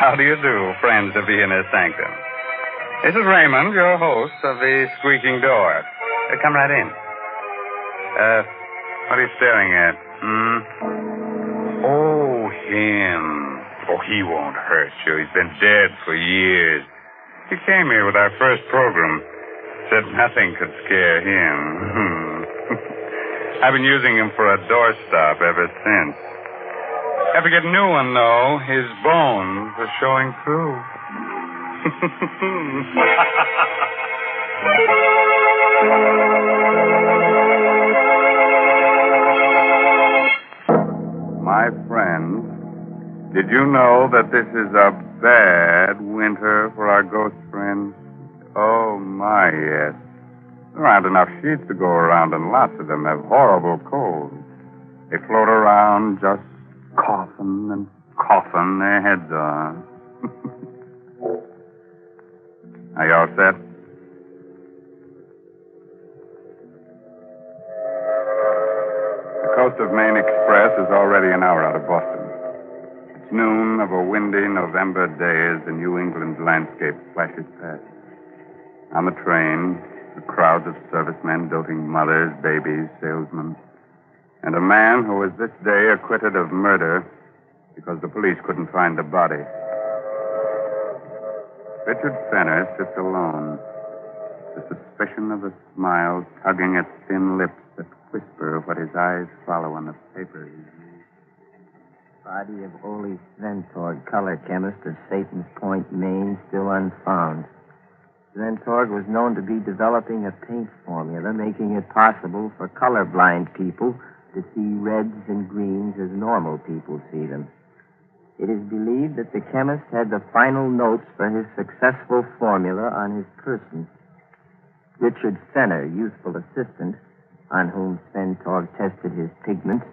How do you do, friends of the Inner Sanctum? This is Raymond, your host of the Squeaking Door. Come right in. What are you staring at? Oh, him. Oh, he won't hurt you. He's been dead for years. He came here with our first program. Said nothing could scare him. I've been using him for a doorstop ever since. Have to get a new one, though. His bones are showing through. My friends, did you know that this is a bad winter for our ghost friends? Oh, my, yes. There aren't enough sheets to go around, and lots of them have horrible colds. They float around just coughing and coughing their heads on. Are you all set? The Coast of Maine Express is already an hour out of Boston. It's noon of a windy November day as the New England landscape flashes past. On the train, the crowds of servicemen, doting mothers, babies, salesmen, and a man who was this day acquitted of murder because the police couldn't find the body. Richard Fenner sits alone, the suspicion of a smile tugging at thin lips that whisper what his eyes follow on the paper. Body of Ole Sventorg, color chemist of Satan's Point, Maine, still unfound. Sventorg was known to be developing a paint formula, making it possible for colorblind people to see reds and greens as normal people see them. It is believed that the chemist had the final notes for his successful formula on his person. Richard Fenner, youthful assistant, on whom Sventorg tested his pigments,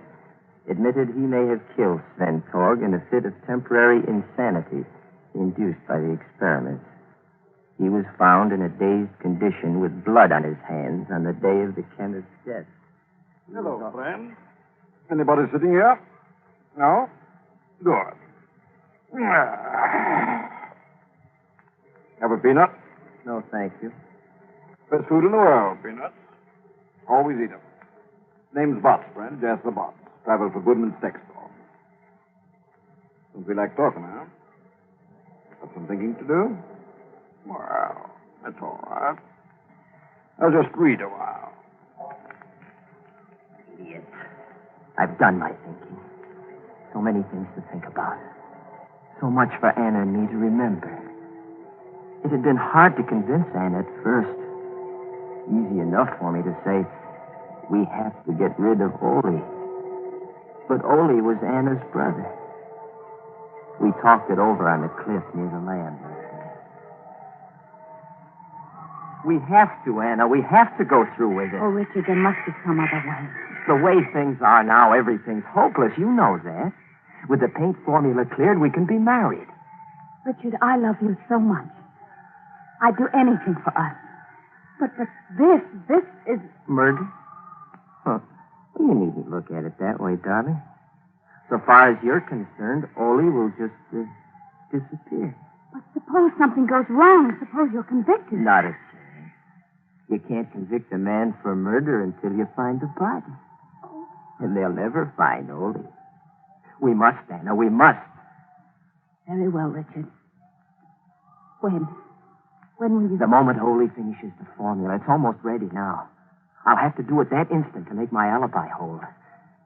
admitted he may have killed Sventorg in a fit of temporary insanity induced by the experiments. He was found in a dazed condition with blood on his hands on the day of the chemist's death. Hello, friend. Anybody sitting here? No? Good. Have a peanut? No, thank you. Best food in the world, peanuts. Always eat them. Name's Botts, friend. Jasper Botts. Travel for Goodman's Steak Store. Don't feel like talking, huh? Got some thinking to do? Well, that's all right. I'll just read a while. Idiot. I've done my thinking. So many things to think about. So much for Anna and me to remember. It had been hard to convince Anna at first. Easy enough for me to say, we have to get rid of Ole. But Ole was Anna's brother. We talked it over on the cliff near the land. We have to, Anna. We have to go through with it. Oh, Richard, there must be some other way. The way things are now, everything's hopeless. You know that. With the paint formula cleared, we can be married. Richard, I love you so much. I'd do anything for us. But this is... Murder? Huh. You needn't look at it that way, darling. So far as you're concerned, Ole will just disappear. But suppose something goes wrong. Suppose you're convicted. Not a chance. You can't convict a man for murder until you find the body. And they'll never find Ole. We must, Anna. We must. Very well, Richard. When? When will you... The moment Ole finishes the formula. It's almost ready now. I'll have to do it that instant to make my alibi hold.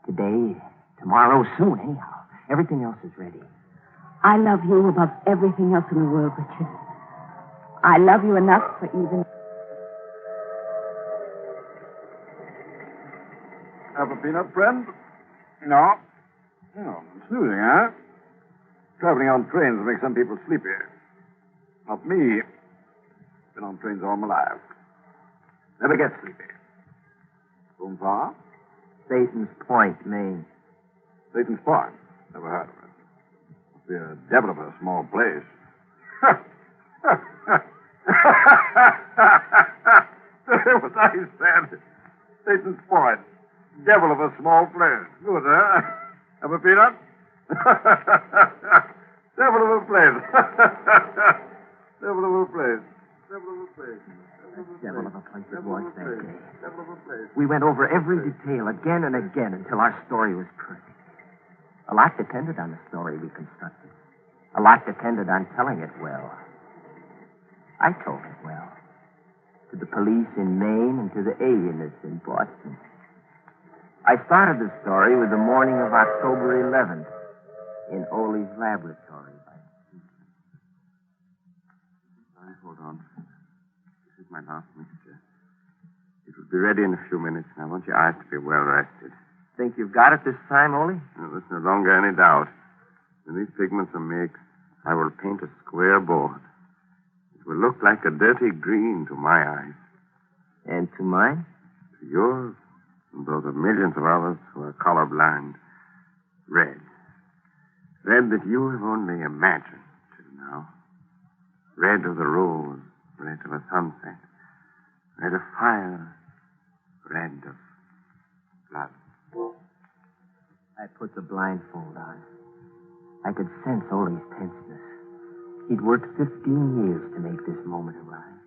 Today, tomorrow, soon, anyhow. Everything else is ready. I love you above everything else in the world, Richard. I love you enough for even... Have a peanut, friend? No? Oh, snoozing, huh? Traveling on trains makes some people sleepy. Not me. Been on trains all my life. Never get sleepy. Going far? Satan's Point, Maine. Satan's Point? Never heard of it. Must be a devil of a small place. What I said. Satan's Point. Devil of a small place. Good, huh? Have a peanut? Devil of a place. Devil of a place. Devil of a place. Devil of a place it was that day. Devil of a place. We went over every detail again and again until our story was perfect. A lot depended on the story we constructed. A lot depended on telling it well. I told it well. To the police in Maine and to the alienists in Boston. I started the story with the morning of October 11th in Ole's laboratory. Hold on. This is my last mixture. It will be ready in a few minutes, and I want your eyes to be well rested. Think you've got it this time, Ole? Now, there's no longer any doubt. When these pigments are mixed, I will paint a square board. It will look like a dirty green to my eyes. And to mine? To yours, and those of millions of others who are colorblind. Red. Red that you have only imagined till now. Red of the rose, red of a sunset, red of fire, red of blood. I put the blindfold on. I could sense Ole's tenseness. He'd worked 15 years to make this moment arrive.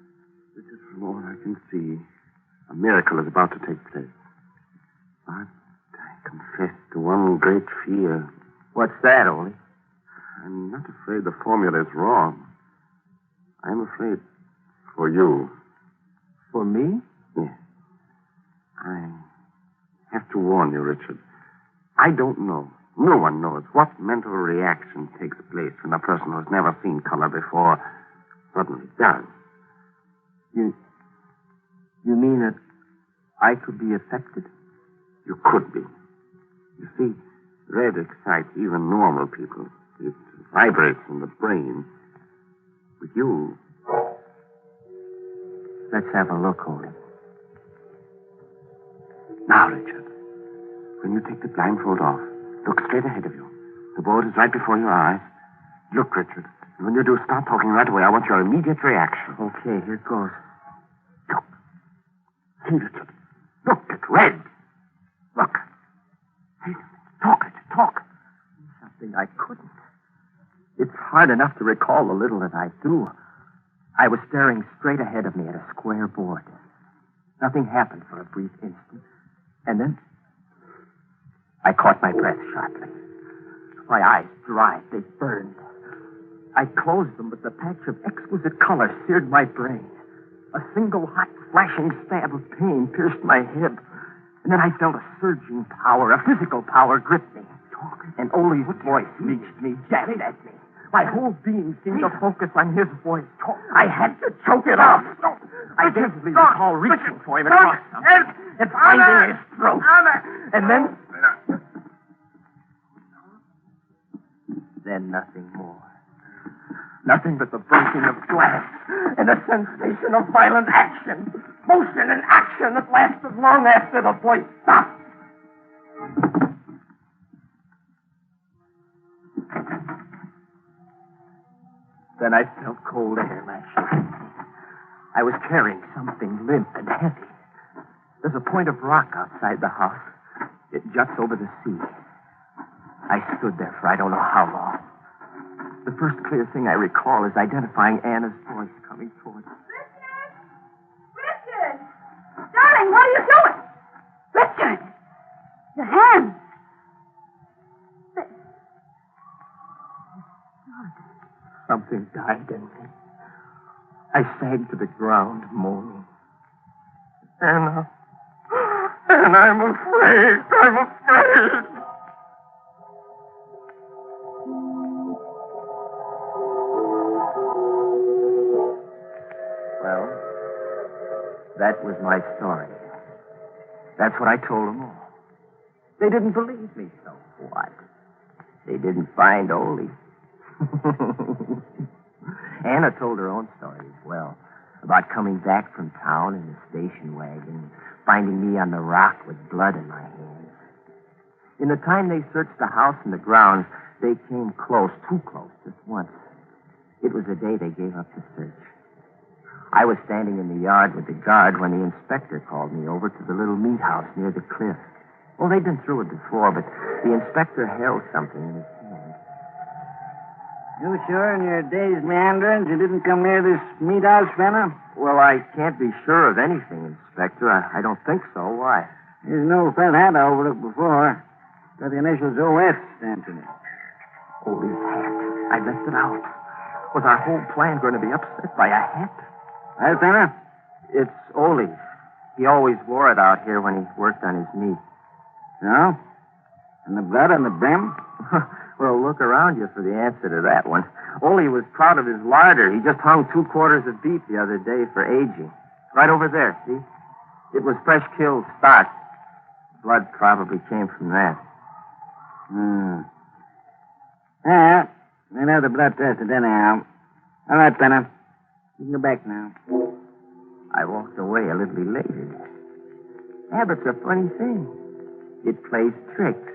This is from all I can see. A miracle is about to take place. But I confess to one great fear. What's that, Ole? I'm not afraid the formula is wrong. I'm afraid for you. For me? Yes. I have to warn you, Richard. I don't know. No one knows what mental reaction takes place when a person who's never seen color before suddenly does. You mean that I could be affected? You could be. You see, red excites even normal people. It vibrates in the brain. With you. Let's have a look, Ole. Now, Richard, when you take the blindfold off, look straight ahead of you. The board is right before your eyes. Look, Richard. And when you do, start talking right away. I want your immediate reaction. Okay, here goes. Look. See, Richard. Look, it's red. Look. Hey, talk, Richard, talk. Something I couldn't. It's hard enough to recall the little that I do. I was staring straight ahead of me at a square board. Nothing happened for a brief instant. And then I caught my breath sharply. My eyes dried. They burned. I closed them, but the patch of exquisite color seared my brain. A single hot, flashing stab of pain pierced my hip. And then I felt a surging power, a physical power grip me. And Ole's voice reached me, jabbed at me. My whole being seemed to focus on his voice. I had to choke it off. I vividly recall reaching for him across something and finding his throat. And then nothing more. Nothing but the breaking of glass and a sensation of violent action. Motion and action that lasted long after the voice stopped. Then I felt cold air lashing at me. I was carrying something limp and heavy. There's a point of rock outside the house. It juts over the sea. I stood there for I don't know how long. The first clear thing I recall is identifying Anna's voice coming towards me. Richard! Darling, what are you doing? Richard! Your hands! Something died in me. I sank to the ground, moaning. Anna, I'm afraid. I'm afraid. Well, that was my story. That's what I told them all. They didn't believe me, so what? They didn't find Ole. Anna told her own story as well, about coming back from town in the station wagon, finding me on the rock with blood in my hands. In the time they searched the house and the grounds, they came close, too close, just once. It was the day they gave up the search. I was standing in the yard with the guard when the inspector called me over to the little meat house near the cliff. Well, they'd been through it before, but the inspector held something in his hand. You sure in your day's meanderings you didn't come near this meat house, Fenner? Well, I can't be sure of anything, Inspector. I don't think so. Why? There's no felt hat I overlooked before. Got the initials OS stamped in it. Holy hat. I left it out. Was our whole plan going to be upset by a hat? Right, Fenner? It's Ole's. He always wore it out here when he worked on his meat. No? And the blood on the brim? Well, look around you for the answer to that one. Ole was proud of his larder. He just hung 2 quarters of beef the other day for aging. Right over there, see? It was fresh killed stock. Blood probably came from that. Yeah, we'll have the blood tested anyhow. All right, Fenner. You can go back now. I walked away a little elated. Habit's a funny thing. It plays tricks,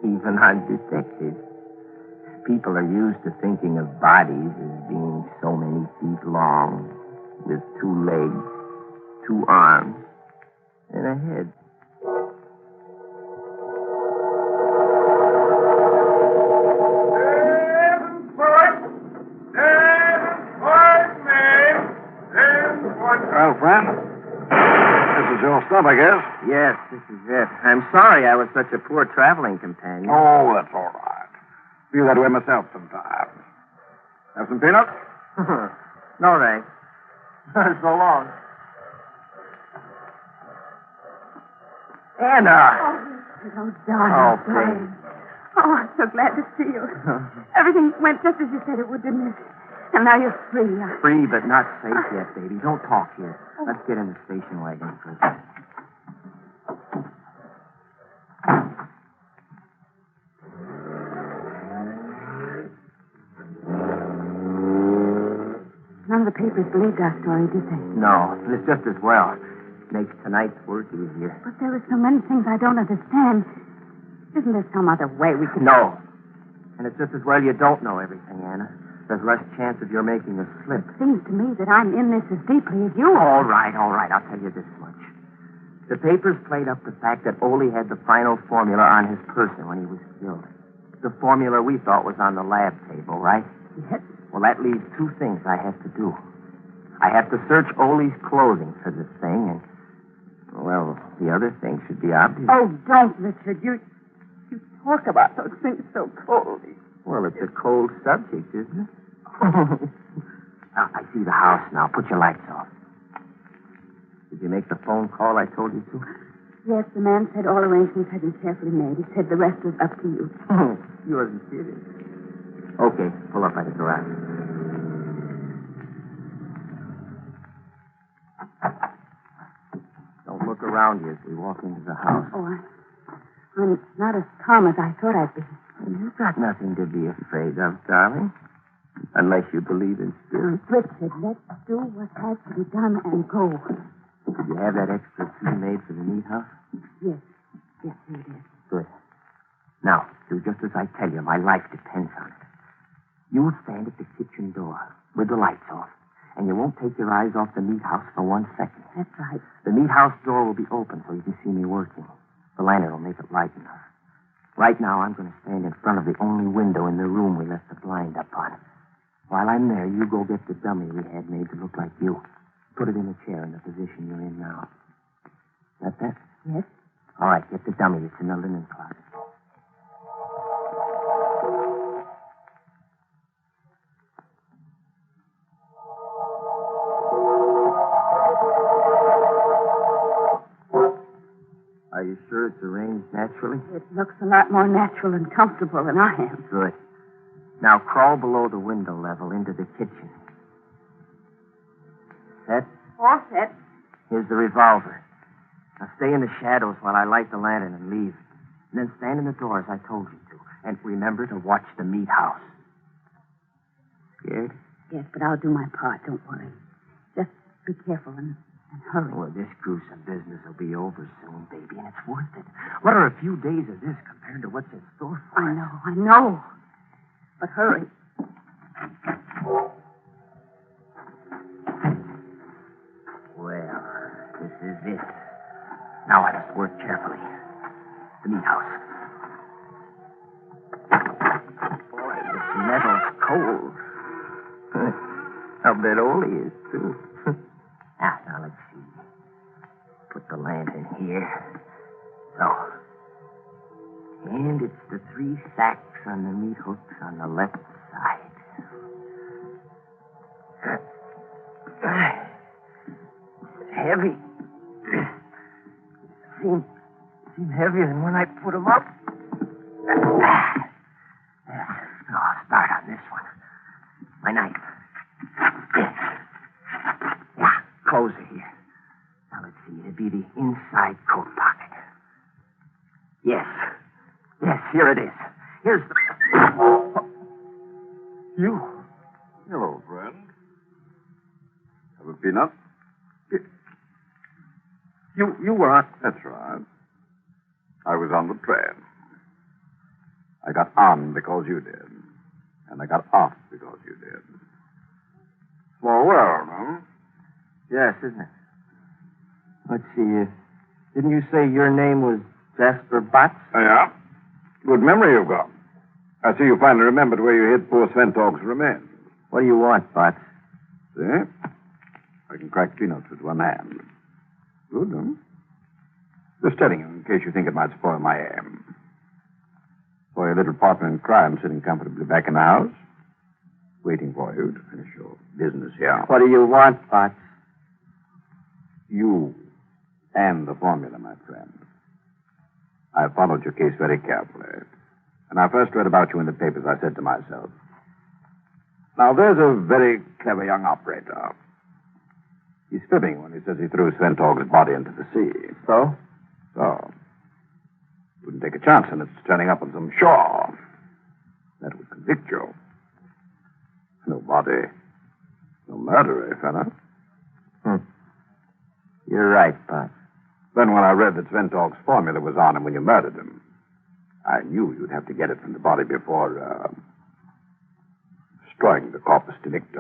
even on detectives. People are used to thinking of bodies as being so many feet long, with 2 legs, 2 arms, and a head. Well, friend, this is your stuff, I guess. Yes, this is it. I'm sorry I was such a poor traveling companion. Oh, that's all right. Feel that way myself sometimes. Have some peanuts? No, thanks. So long. Anna! Oh, darling. Oh, darling. Oh, I'm so glad to see you. Everything went just as you said it would, didn't it? And now you're free. Free, but not safe yet, baby. Don't talk here. Let's get in the station wagon first. None of the papers believed our story, did they? No, and it's just as well. Makes tonight's work easier. But there are so many things I don't understand. Isn't there some other way we could... No. And it's just as well you don't know everything, Anna. There's less chance of your making a slip. It seems to me that I'm in this as deeply as you are. All right. I'll tell you this much. The papers played up the fact that Ole had the final formula on his person when he was killed. The formula we thought was on the lab table, right? Yes. Well, that leaves 2 things I have to do. I have to search Ole's clothing for this thing, and, well, the other thing should be obvious. Oh, don't, Richard. You talk about those things so coldly. Well, it's a cold subject, isn't it? I see the house now. Put your lights off. Did you make the phone call I told you to? Yes, the man said all arrangements had been carefully made. He said the rest was up to you. You wasn't serious. Okay, pull up by the garage. Don't look around you as we walk into the house. Oh, I'm not as calm as I thought I'd be. You've got nothing to be afraid of, darling. Unless you believe in spirits. Richard, let's do what has to be done and go. Did you have that extra key made for the meat house? Yes. Yes, here it is. Good. Now, do just as I tell you. My life depends on it. You'll stand at the kitchen door with the lights off, and you won't take your eyes off the meat house for 1 second. That's right. The meat house door will be open so you can see me working. The lantern will make it light enough. Right now, I'm going to stand in front of the only window in the room we left the blind up on. While I'm there, you go get the dummy we had made to look like you. Put it in a chair in the position you're in now. Got that? Yes. All right, get the dummy. It's in the linen closet. Are you sure it's arranged naturally? It looks a lot more natural and comfortable than I am. Good. Now crawl below the window level into the kitchen. Set? All set. Here's the revolver. Now stay in the shadows while I light the lantern and leave. And then stand in the door as I told you to. And remember to watch the meat house. Scared? Yes, but I'll do my part. Don't worry. Just be careful and hurry. Well, this gruesome business will be over soon, baby, and it's worth it. What are a few days of this compared to what's in store for us? I know. But hurry. Well, this is it. Now I must work carefully. The meat house. Boy, this metal's bit old he is, too. Now, let's see. Put the lantern here. So. And it's the 3 sacks on the meat hooks on the left side. Heavy. Seem heavier than when I put them up. I'll start on this one. My knife. Yeah, close it here. Now, let's see. It'd be the inside coat pocket. Yes, here it is. Here's the... You. Hello, friend. Have a peanut? You were on... That's right. I was on the train. I got on because you did. And I got off because you did. Small world, huh? Yes, isn't it? Let's see. Didn't you say your name was Jasper Botts? Yeah. Good memory you've got. I see you finally remembered where you hid poor Sventog's remains. What do you want, Botts? See? I can crack peanuts with one hand. Good, huh? Just telling you in case you think it might spoil my aim. For your little partner in crime sitting comfortably back in the house, waiting for you to finish your business here. What do you want, Botts? You and the formula, my friend. I followed your case very carefully. When I first read about you in the papers, I said to myself, now there's a very clever young operator. He's fibbing when he says he threw Sventog's body into the sea. So? So. Wouldn't take a chance on its turning up on some shore. That would convict you. No body. No murder, eh, fella? You're right, Botts. Then when I read that Sventog's formula was on him when you murdered him, I knew you'd have to get it from the body before, destroying the corpus delicti.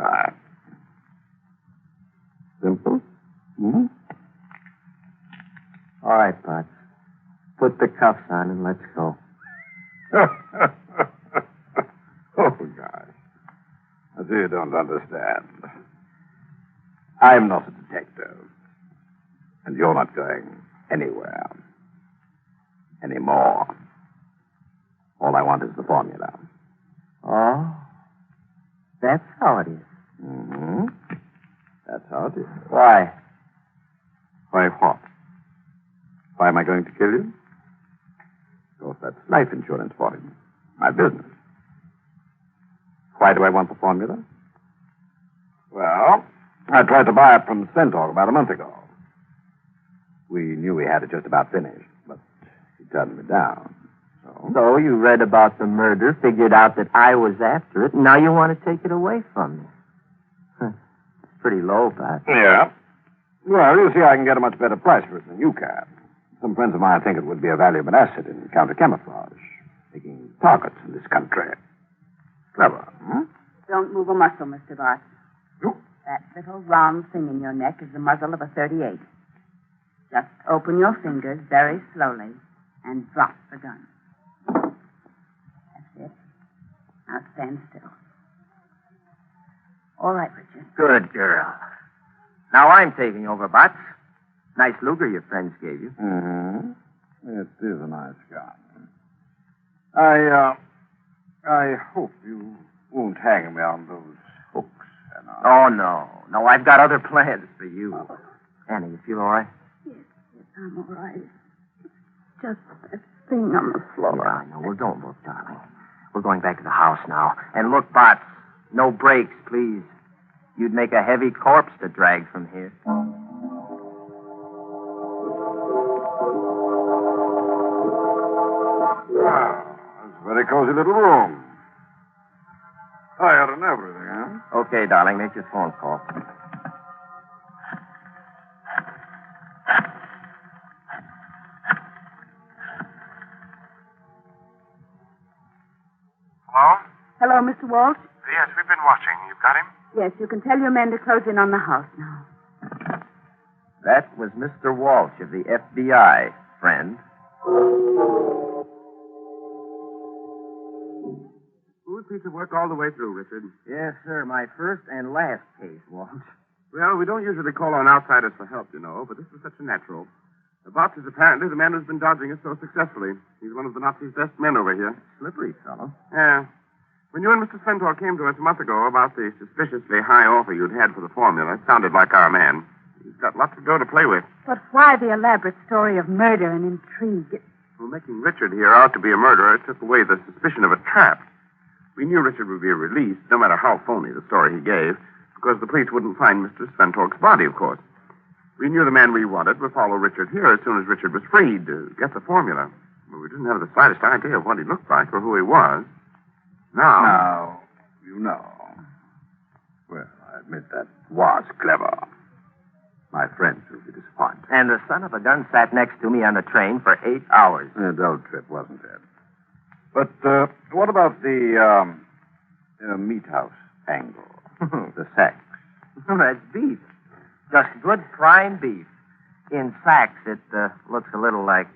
Simple? Hmm? All right, Botts. Put the cuffs on and let's go. Oh, gosh. I see you don't understand. I'm not a detective. And you're not going anywhere. Anymore. All I want is the formula. Oh? That's how it is. Mm-hmm. That's how it is. Why? Why what? Why am I going to kill you? Because that's life insurance for him. My business. Why do I want the formula? Well, I tried to buy it from Sventog about a month ago. We knew he had it just about finished, but he turned me down. So you read about the murder, figured out that I was after it, and now you want to take it away from me. It's pretty low, Botts. Yeah. Well, you see, I can get a much better price for it than you can. Some friends of mine think it would be a valuable asset in counter-camouflage, making targets in this country. Clever, hmm? Don't move a muscle, Mr. Botts. You? That little round thing in your neck is the muzzle of a .38. Just open your fingers very slowly and drop the gun. That's it. Now stand still. All right, Richard. Good girl. Now I'm taking over, Botts. Nice Luger your friends gave you. Mm-hmm. It is a nice gun. I hope you won't hang me on those hooks, Anna. Oh, no. No, I've got other plans for you. Annie, you feel all right? Yes, I'm all right. Just that thing on the floor. Yeah, I know. Well, don't look, darling. We're going back to the house now. And look, Botts, no brakes, please. You'd make a heavy corpse to drag from here. Wow, that's a very cozy little room. Tired and everything, huh? Okay, darling, make your phone call. Hello? Hello, Mr. Walsh? Yes, we've been watching. You've got him? Yes, you can tell your men to close in on the house now. That was Mr. Walsh of the FBI, friend. Who's piece of work all the way through, Richard. Yes, sir. My first and last case, Walt. Well, we don't usually call on outsiders for help, you know, but this was such a natural. The boss is apparently the man who's been dodging us so successfully. He's one of the Nazis' best men over here. Slippery fellow. Yeah. When you and Mr. Spentor came to us a month ago about the suspiciously high offer you'd had for the formula, it sounded like our man. He's got lots of dough to play with. But why the elaborate story of murder and intrigue? Well, making Richard here out to be a murderer took away the suspicion of a trap. We knew Richard would be released, no matter how phony the story he gave, because the police wouldn't find Mr. Spentork's body, of course. We knew the man we wanted would follow Richard here as soon as Richard was freed to get the formula. But we didn't have the slightest idea of what he looked like or who he was. Now, you know. Well, I admit that was clever. My friends will be disappointed. And the son of a gun sat next to me on the train for 8 hours. A dull trip, wasn't it? But what about the meat house angle? The sacks. That's beef. Just good prime beef. In sacks, it looks a little like...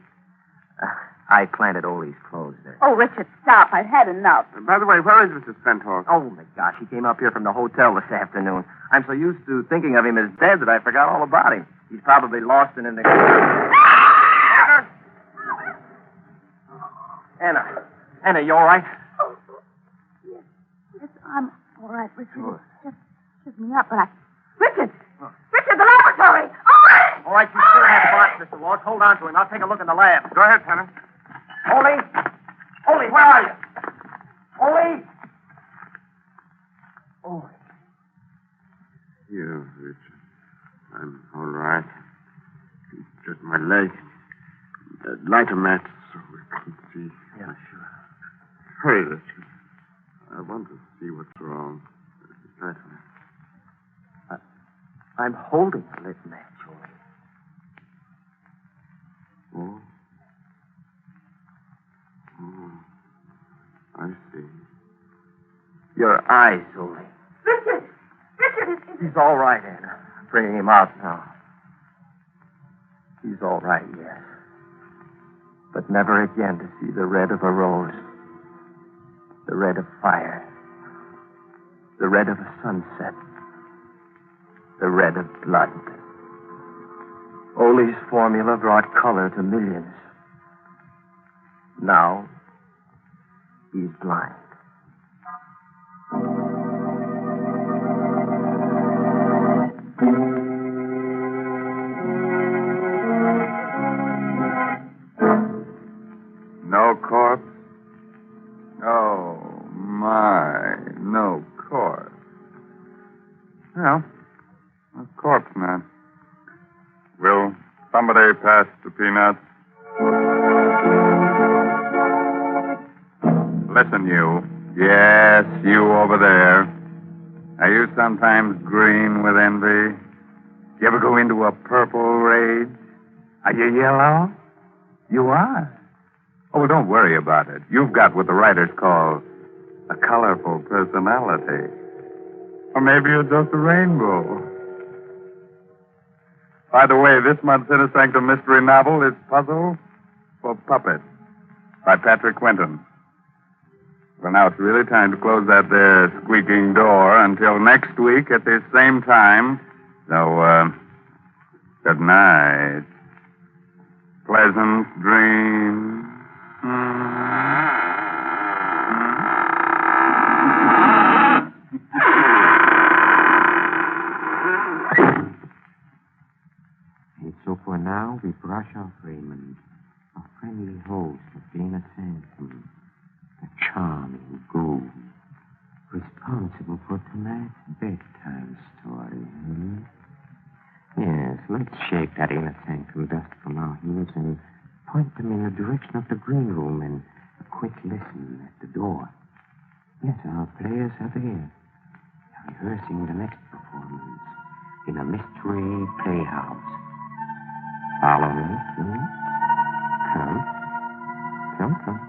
I planted Ole's clothes there. Oh, Richard, stop. I've had enough. By the way, where is Mr. Spentor? Oh, my gosh, he came up here from the hotel this afternoon. I'm so used to thinking of him as dead that I forgot all about him. He's probably lost in the... Anna, you all right? Yes, I'm all right, Richard. Just give me up, but I... Richard! Richard, the laboratory! Oh! All right, you still have the box, Mr. Walsh. Hold on to him. I'll take a look in the lab. Go ahead, Tanner. Ole, where are you? Ole! Ole. Here, Richard. I'm all right. It's just my leg. Light a match so we can see. Yeah, sure. Hurry, Richard. I want to see what's wrong. Light a match. I'm holding a lit match, Ole. Oh. Oh. I see. Your eyes, Ole. Richard! Richard, He's all right, Anna. I'm bringing him out now. He's all right, yes. But never again to see the red of a rose. The red of fire. The red of a sunset. The red of blood. Ole's formula brought color to millions. Now, he's blind. No corpse? Oh, my. No corpse. Well, a corpse, man. Will somebody pass the peanuts? Listen, you. Yes, you over there. Are you sometimes green with envy? You ever go into a purple rage? Are you yellow? You are. Oh, well, don't worry about it. You've got what the writers call a colorful personality. Or maybe you're just a rainbow. By the way, this month's Inner Sanctum mystery novel is Puzzle for Puppets by Patrick Quentin. Well, now it's really time to close that there squeaking door until next week at this same time. So, good night. Pleasant dreams. And so for now, we brush off Raymond, a friendly host of Dana Sanctum, a charming ghoul, responsible for tonight's bedtime story. Yes, let's shake that inner sanctum dust from our heels and point them in the direction of the green room and a quick listen at the door. Yes, our players are there, rehearsing the next performance in a mystery playhouse. Follow me, please. Come. Come. Come.